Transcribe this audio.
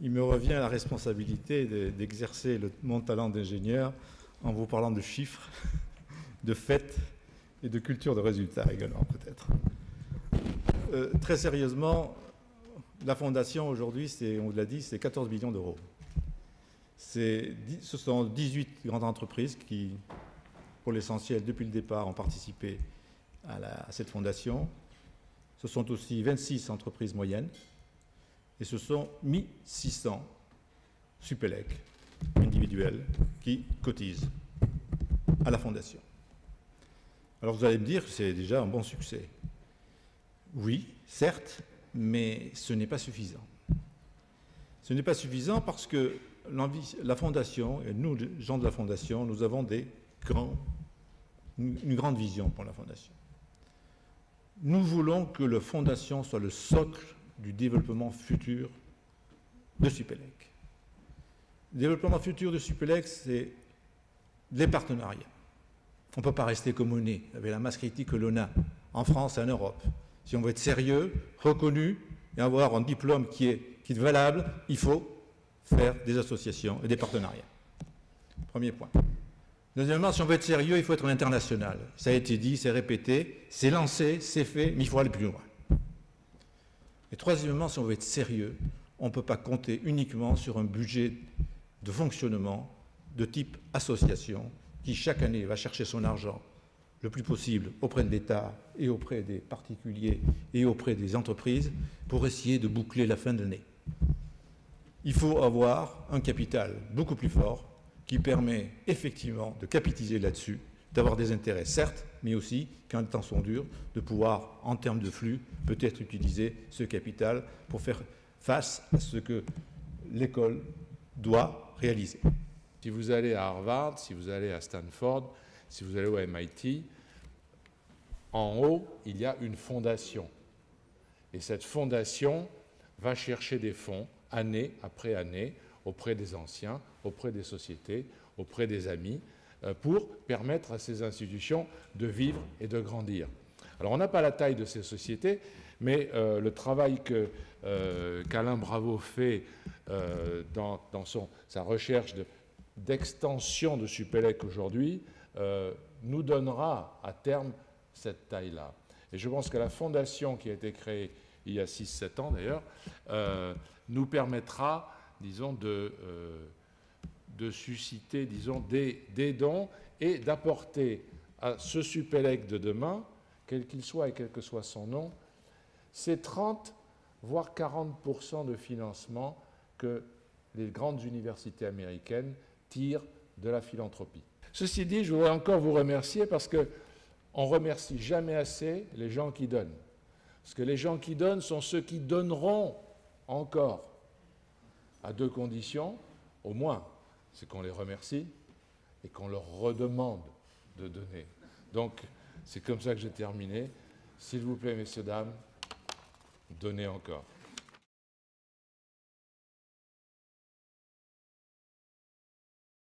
il me revient la responsabilité d'exercer mon talent d'ingénieur en vous parlant de chiffres, de faits et de culture de résultats également peut-être. Très sérieusement, la Fondation aujourd'hui, on vous l'a dit, c'est 14 millions d'euros. Ce sont 18 grandes entreprises qui, pour l'essentiel, depuis le départ, ont participé à cette fondation. Ce sont aussi 26 entreprises moyennes et ce sont 1600 suppélec individuels qui cotisent à la fondation. Alors vous allez me dire que c'est déjà un bon succès. Oui, certes, mais ce n'est pas suffisant. Ce n'est pas suffisant parce que la fondation, et nous, les gens de la fondation, nous avons une grande vision pour la fondation. Nous voulons que la fondation soit le socle du développement futur de Supélec. Le développement futur de Supélec, c'est les partenariats. On ne peut pas rester comme on est, avec la masse critique que l'on a en France et en Europe. Si on veut être sérieux, reconnu et avoir un diplôme qui est valable, il faut faire des associations et des partenariats. Premier point. Deuxièmement, si on veut être sérieux, il faut être international. Ça a été dit, c'est répété, c'est lancé, c'est fait, mais il faut aller plus loin. Et troisièmement, si on veut être sérieux, on ne peut pas compter uniquement sur un budget de fonctionnement de type association qui chaque année va chercher son argent le plus possible auprès de l'État et auprès des particuliers et auprès des entreprises pour essayer de boucler la fin de l'année. Il faut avoir un capital beaucoup plus fort qui permet effectivement de capitaliser là-dessus, d'avoir des intérêts certes, mais aussi, quand les temps sont durs, de pouvoir, en termes de flux, peut-être utiliser ce capital pour faire face à ce que l'école doit réaliser. Si vous allez à Harvard, si vous allez à Stanford, si vous allez au MIT, en haut, il y a une fondation. Et cette fondation va chercher des fonds, année après année, auprès des anciens, auprès des sociétés, auprès des amis, pour permettre à ces institutions de vivre et de grandir. Alors on n'a pas la taille de ces sociétés, mais le travail qu'Alain Bravo fait dans sa recherche d'extension de Supélec aujourd'hui nous donnera à terme cette taille-là. Et je pense que la fondation qui a été créée il y a 6-7 ans d'ailleurs, nous permettra, disons, de susciter, disons, des dons et d'apporter à ce Supélec de demain, quel qu'il soit et quel que soit son nom, ces 30 voire 40% de financement que les grandes universités américaines tirent de la philanthropie. Ceci dit, je voudrais encore vous remercier parce qu'on ne remercie jamais assez les gens qui donnent. Parce que les gens qui donnent sont ceux qui donneront encore, à deux conditions, au moins, c'est qu'on les remercie et qu'on leur redemande de donner. Donc, c'est comme ça que j'ai terminé. S'il vous plaît, messieurs, dames, donnez encore.